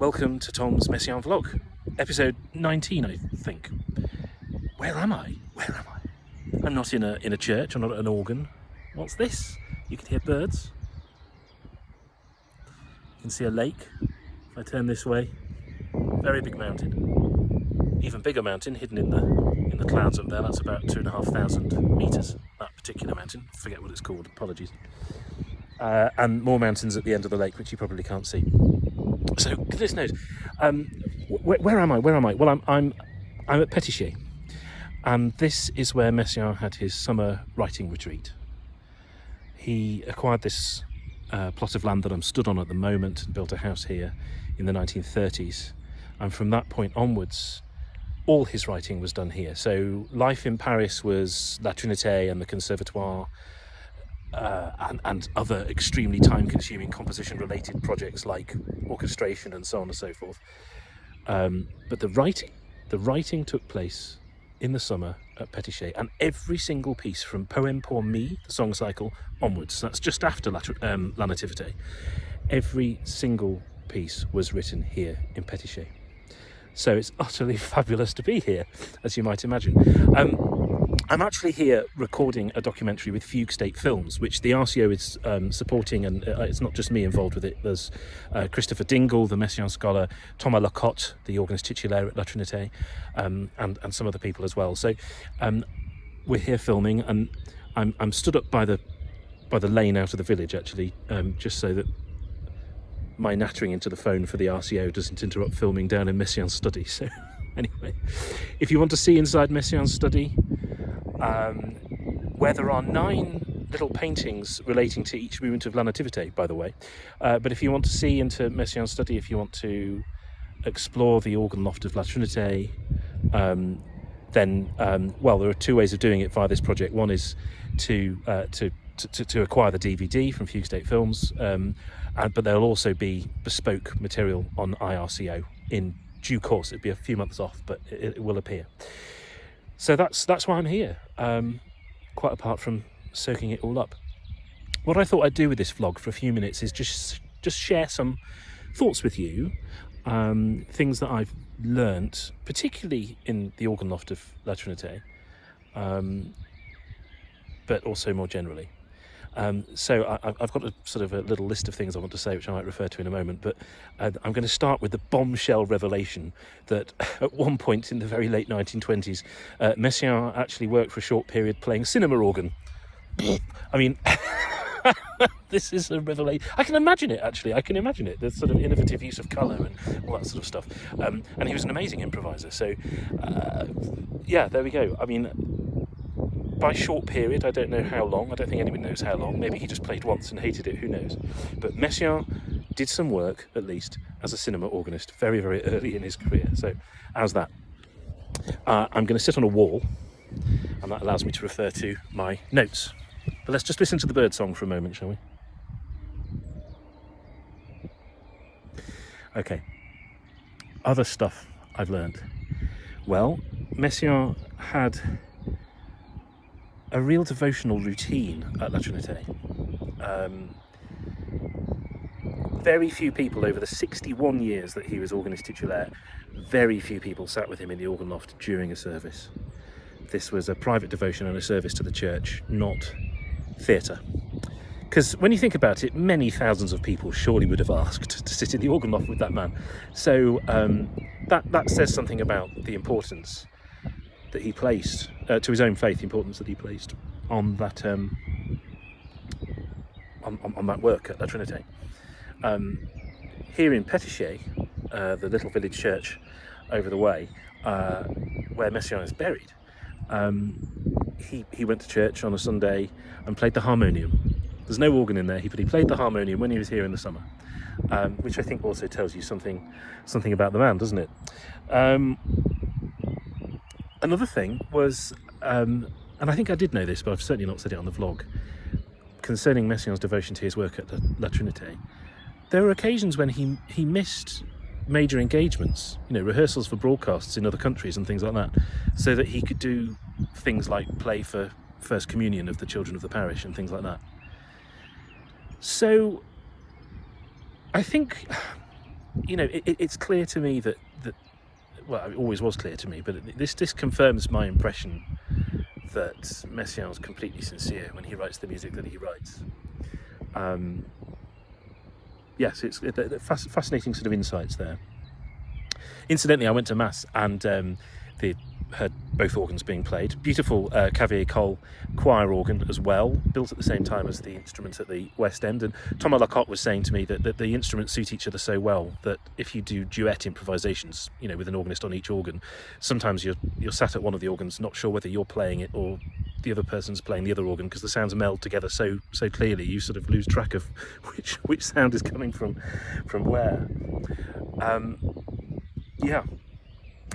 Welcome to Tom's Messiaen vlog, episode 19, I think. Where am I? I'm not in a church. I'm not at an organ. What's this? You can hear birds. You can see a lake. If I turn this way, very big mountain. Even bigger mountain hidden in the clouds up there. That's about 2,500 meters. That particular mountain. I forget what it's called. Apologies. And more mountains at the end of the lake, which you probably can't see. So goodness knows. Where am I? Well, I'm at Petichet, and this is where Messiaen had his summer writing retreat. He acquired this plot of land that I'm stood on at the moment and built a house here in the 1930s, and from that point onwards all his writing was done here. So life in Paris was La Trinité and the Conservatoire, and other extremely time-consuming composition-related projects like orchestration and so on and so forth. But the writing took place in the summer at Petichet, and every single piece from Poème pour Me, the song cycle, onwards, that's just after La Nativité, every single piece was written here in Petichet. So it's utterly fabulous to be here, as you might imagine. I'm actually here recording a documentary with Fugue State Films, which the RCO is supporting, and it's not just me involved with it. There's Christopher Dingle, the Messiaen scholar, Thomas Lacotte, the organist titulaire at La Trinité, and some other people as well. So we're here filming, and I'm stood up by the lane out of the village, actually, just so that my nattering into the phone for the RCO doesn't interrupt filming down in Messiaen's study. So anyway, if you want to see inside Messiaen's study, where there are 9 little paintings relating to each movement of La Nativité, by the way. But if you want to see into Messiaen's study, if you want to explore the organ loft of La Trinité, then, well, there are 2 ways of doing it via this project. One is to acquire the DVD from Fugue State Films, but there'll also be bespoke material on IRCO in due course. It'll be a few months off, but it will appear. So that's why I'm here, quite apart from soaking it all up. What I thought I'd do with this vlog for a few minutes is just share some thoughts with you, things that I've learnt, particularly in the organ loft of La Trinité, but also more generally. So I've got a sort of a little list of things I want to say, which I might refer to in a moment, but I'm going to start with the bombshell revelation that at one point in the very late 1920s, Messiaen actually worked for a short period playing cinema organ. I mean, this is a revelation. I can imagine it, actually. The sort of innovative use of colour and all that sort of stuff. And he was an amazing improviser. So, yeah, there we go. I mean, by short period, I don't know how long. I don't think anyone knows how long. Maybe he just played once and hated it, who knows. But Messiaen did some work, at least, as a cinema organist very, very early in his career. So, how's that? I'm going to sit on a wall, and that allows me to refer to my notes. But let's just listen to the bird song for a moment, shall we? Okay. Other stuff I've learned. Well, Messiaen had a real devotional routine at La Trinité. Very few people over the 61 years that he was organist titulaire, very few people sat with him in the organ loft during a service. This was a private devotion and a service to the church, not theatre. Because when you think about it, many thousands of people surely would have asked to sit in the organ loft with that man. So that says something about the importance that he placed, to his own faith, the importance that he placed on that on that work at La Trinité. Here in Petichet, the little village church over the way, where Messiaen is buried, he went to church on a Sunday and played the harmonium. There's no organ in there, but he played the harmonium when he was here in the summer, which I think also tells you something about the man, doesn't it? Another thing was, and I think I did know this, but I've certainly not said it on the vlog, concerning Messiaen's devotion to his work at La Trinité. There were occasions when he missed major engagements, rehearsals for broadcasts in other countries and things like that, so that he could do things like play for First Communion of the children of the parish and things like that. So I think it's clear to me that well, it always was clear to me, but this confirms my impression that Messiaen is completely sincere when he writes the music that he writes. Yes, it's fascinating sort of insights there. Incidentally, I went to Mass and heard both organs being played. Beautiful Clavier-Cole choir organ as well, built at the same time as the instruments at the West End. And Thomas Lacotte was saying to me that the instruments suit each other so well that if you do duet improvisations, with an organist on each organ, sometimes you're sat at one of the organs not sure whether you're playing it or the other person's playing the other organ, because the sounds meld together so clearly you sort of lose track of which sound is coming from where.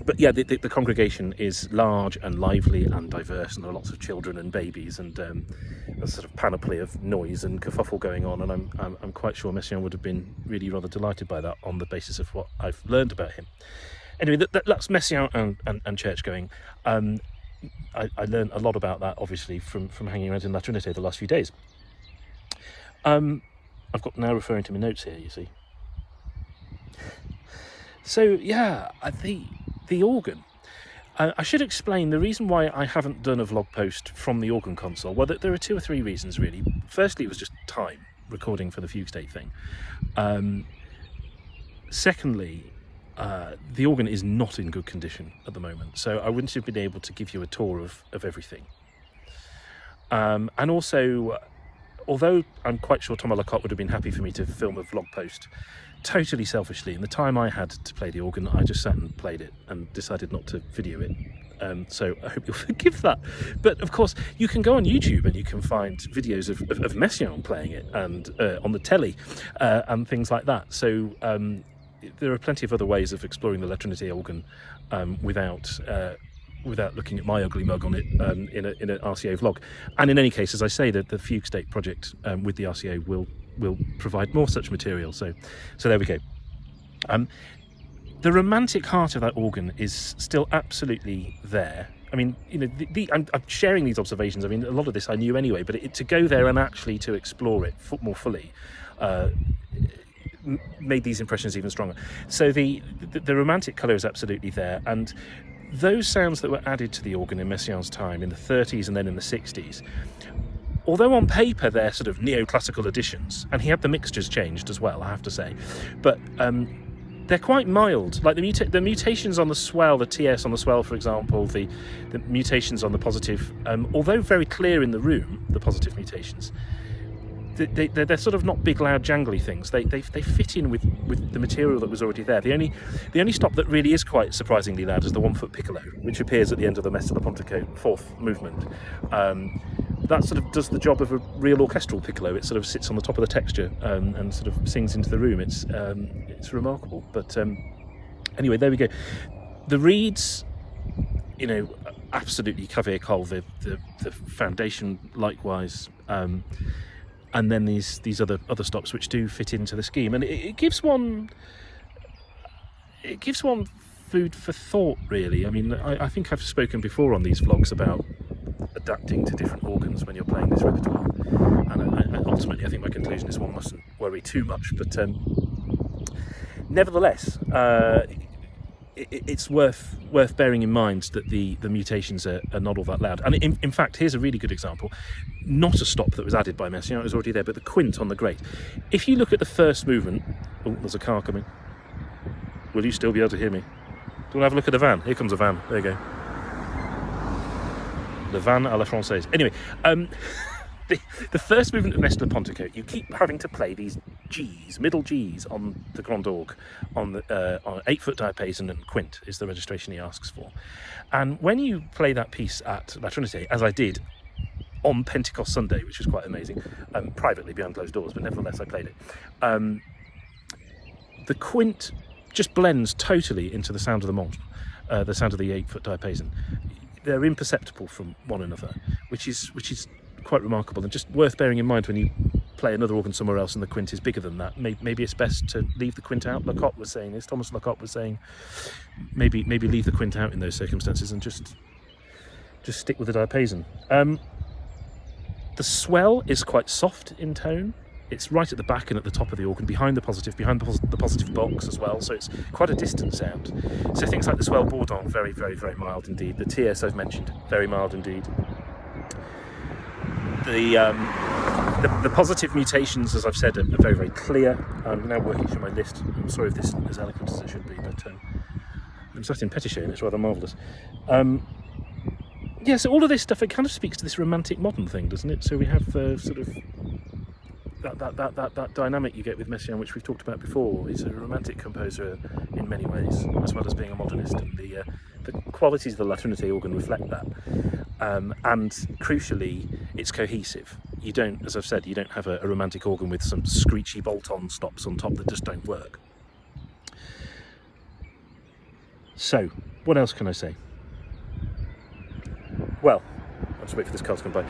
But yeah, the congregation is large and lively and diverse, and there are lots of children and babies, and a sort of panoply of noise and kerfuffle going on. And I'm quite sure Messiaen would have been really rather delighted by that on the basis of what I've learned about him. Anyway, that's Messiaen and church going. I learned a lot about that, obviously, from hanging around in La Trinité the last few days. I've got now referring to my notes here, you see. So yeah, the organ. I should explain the reason why I haven't done a vlog post from the organ console. Well, there are 2 or 3 reasons really. Firstly, it was just time, recording for the fugue state thing. Secondly, the organ is not in good condition at the moment, so I wouldn't have been able to give you a tour of everything. And also, although I'm quite sure Thomas Lacotte would have been happy for me to film a vlog post, totally selfishly, in the time I had to play the organ, I just sat and played it and decided not to video it. So I hope you'll forgive that. But of course, you can go on YouTube and you can find videos of Messiaen playing it and on the telly and things like that. So there are plenty of other ways of exploring the La Trinité organ without looking at my ugly mug on it in an RCA vlog. And in any case, as I say, the Fugue State project with the RCA will provide more such material. So there we go. The romantic heart of that organ is still absolutely there. I mean, I'm sharing these observations. I mean, a lot of this I knew anyway, but to go there and actually to explore it more fully made these impressions even stronger. So the romantic colour is absolutely there, and those sounds that were added to the organ in Messiaen's time in the 30s and then in the 60s, although on paper they're sort of neoclassical additions, and he had the mixtures changed as well, I have to say, but they're quite mild. Like the mutations on the swell, the TS on the swell, for example, the mutations on the positive, although very clear in the room, the positive mutations, they're sort of not big, loud, jangly things. They fit in with the material that was already there. The only stop that really is quite surprisingly loud is the 1-foot piccolo, which appears at the end of the Messe de Pontico 4th movement. That sort of does the job of a real orchestral piccolo. It sort of sits on the top of the texture and sort of sings into the room. It's remarkable. But anyway, there we go. The reeds, absolutely Clavier-Cole, the foundation likewise. And then these other stops which do fit into the scheme, and it gives one food for thought, really. I mean, I think I've spoken before on these vlogs about adapting to different organs when you're playing this repertoire, and ultimately I think my conclusion is one mustn't worry too much, but nevertheless it's worth bearing in mind that the mutations are not all that loud. And in fact, here's a really good example. Not a stop that was added by Messiaen, it was already there, but the quint on the grate. If you look at the first movement, oh, there's a car coming. Will you still be able to hear me? Do you want to have a look at the van? Here comes a van. There you go. The van à la française. Anyway, the first movement of Messe de Pontico, you keep having to play these Gs, middle Gs on the Grand Orgue, on 8-foot diapason, and quint is the registration he asks for. And when you play that piece at La Trinité, as I did on Pentecost Sunday, which was quite amazing, privately behind closed doors, but nevertheless I played it, the quint just blends totally into the sound of the montre, the sound of the 8-foot diapason. They're imperceptible from one another, which is quite remarkable, and just worth bearing in mind when you play another organ somewhere else and the quint is bigger than that. Maybe it's best to leave the quint out. Lacotte was saying this, Thomas Lacotte was saying maybe leave the quint out in those circumstances and just stick with the diapason. The swell is quite soft in tone, It's right at the back and at the top of the organ, behind the positive box as well, so it's quite a distant sound. So things like the swell bourdon, very, very, very mild indeed. The TS I've mentioned, very mild indeed. The positive mutations, as I've said, are very, very clear. I'm now working through my list. I'm sorry if this isn't as eloquent as it should be, but I'm sat in Petichet and it's rather marvellous. Yeah, so all of this stuff, it kind of speaks to this romantic modern thing, doesn't it? So we have sort of that dynamic you get with Messiaen, which we've talked about before. He's a romantic composer in many ways, as well as being a modernist, and the qualities of the La Trinité organ reflect that. And crucially, it's cohesive. You don't, as I've said, you don't have a romantic organ with some screechy bolt-on stops on top that just don't work. So, what else can I say? Well, I'll just wait for this car to come by.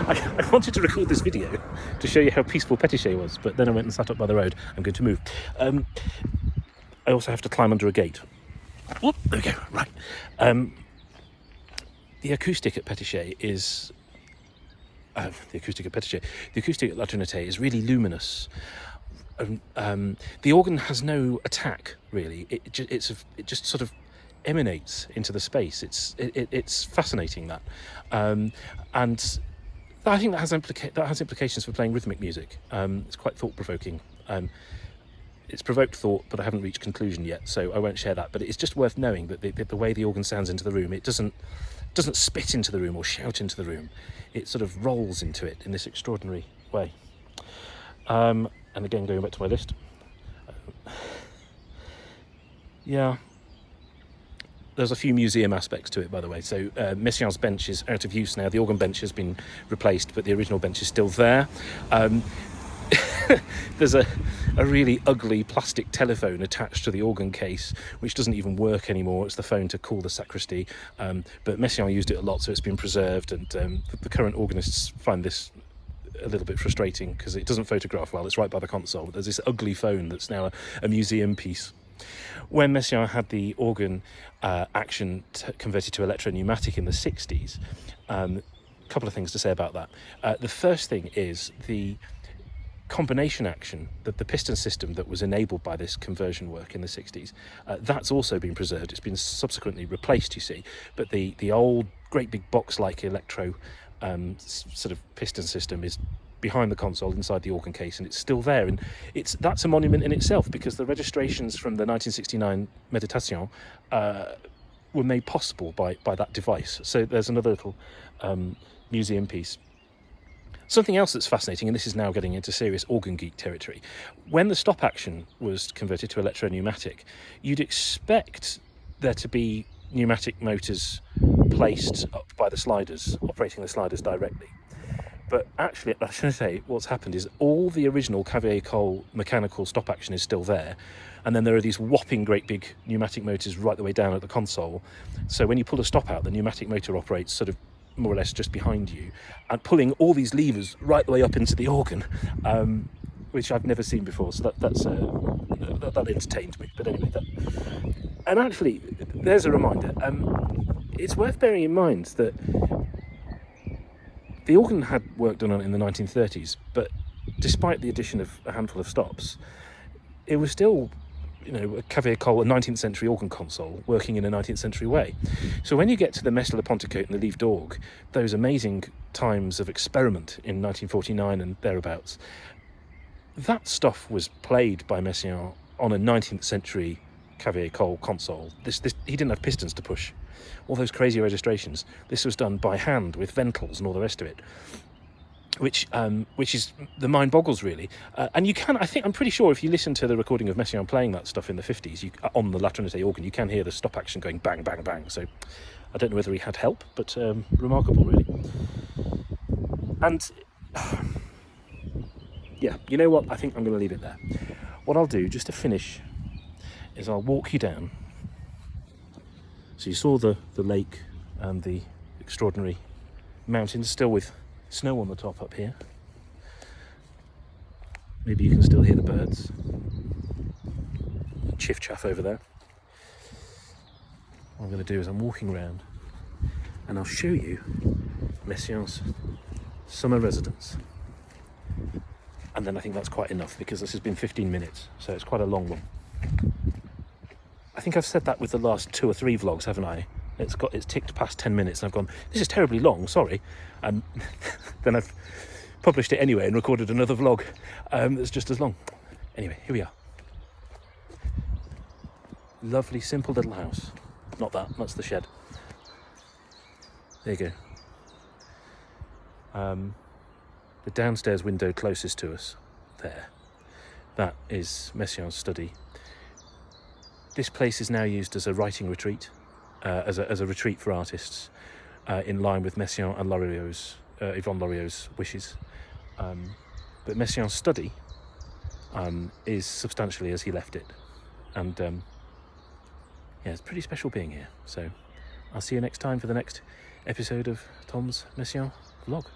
I wanted to record this video to show you how peaceful Petichet was, but then I went and sat up by the road. I'm going to move. I also have to climb under a gate. Whoop, there we go, right. The acoustic at Petichet is... the acoustic at La Trinité is really luminous. The organ has no attack, really. It just sort of emanates into the space. It's fascinating, that, and I think that has implications for playing rhythmic music. It's quite thought-provoking. It's provoked thought, but I haven't reached conclusion yet, so I won't share that. But it's just worth knowing that the way the organ sounds into the room, it doesn't spit into the room or shout into the room. It sort of rolls into it in this extraordinary way. And again, going back to my list. Yeah. There's a few museum aspects to it, by the way. So Messiaen's bench is out of use now. The organ bench has been replaced, but the original bench is still there. There's a really ugly plastic telephone attached to the organ case, which doesn't even work anymore. It's the phone to call the sacristy. But Messiaen used it a lot, so it's been preserved. And the current organists find this a little bit frustrating because it doesn't photograph well. It's right by the console. There's this ugly phone that's now a museum piece. When Messiaen had the organ action converted to electro-pneumatic in the 60s, a couple of things to say about that. The first thing is the combination action, that the piston system that was enabled by this conversion work in the 60s, that's also been preserved. It's been subsequently replaced, you see, but the old great big box-like electro sort of piston system is behind the console inside the organ case, and it's still there, and that's a monument in itself, because the registrations from the 1969 Messiaen were made possible by that device. So there's another little museum piece. Something else that's fascinating, and this is now getting into serious organ geek territory, when the stop action was converted to electro-pneumatic, you'd expect there to be pneumatic motors placed up by the sliders, operating the sliders directly. But actually, at La Trinité, what's happened is all the original Cavalier-Cole mechanical stop action is still there, and then there are these whopping great big pneumatic motors right the way down at the console. So when you pull a stop out, the pneumatic motor operates sort of more or less just behind you, and pulling all these levers right the way up into the organ, which I've never seen before. So that entertained me. But anyway, and actually, there's a reminder. It's worth bearing in mind that the organ had work done on it in the 1930s, but despite the addition of a handful of stops, it was still, a Cavalier-Cole, a 19th century organ console working in a 19th century way. So when you get to the Messe Le Pentecote and the Livre d'Orgue, those amazing times of experiment in 1949 and thereabouts, that stuff was played by Messiaen on a 19th century Cavalier-Cole console. He didn't have pistons to push. All those crazy registrations. This was done by hand with ventals and all the rest of it, which is, the mind boggles really. And you can, I'm pretty sure if you listen to the recording of Messiaen playing that stuff in the 50s, on the La Trinité organ, you can hear the stop action going bang, bang, bang. So I don't know whether he had help, but remarkable really. And yeah, you know what? I think I'm going to leave it there. What I'll do, just to finish, is I'll walk you down. So you saw the lake and the extraordinary mountains, still with snow on the top up here. Maybe you can still hear the birds. Chiff-chaff over there. What I'm going to do is I'm walking around and I'll show you Messiaen's summer residence. And then I think that's quite enough, because this has been 15 minutes, so it's quite a long one. I think I've said that with the last 2 or 3 vlogs, haven't I? It's ticked past 10 minutes and I've gone, this is terribly long, sorry. And then I've published it anyway and recorded another vlog that's just as long. Anyway, here we are. Lovely, simple little house. Not that, that's the shed. There you go. The downstairs window closest to us, there. That is Messiaen's study. This place is now used as a writing retreat, as a retreat for artists, in line with Messian and Yvonne Lorio's wishes. But Messiaen's study is substantially as he left it. And yeah, it's pretty special being here. So I'll see you next time for the next episode of Tom's Messian vlog.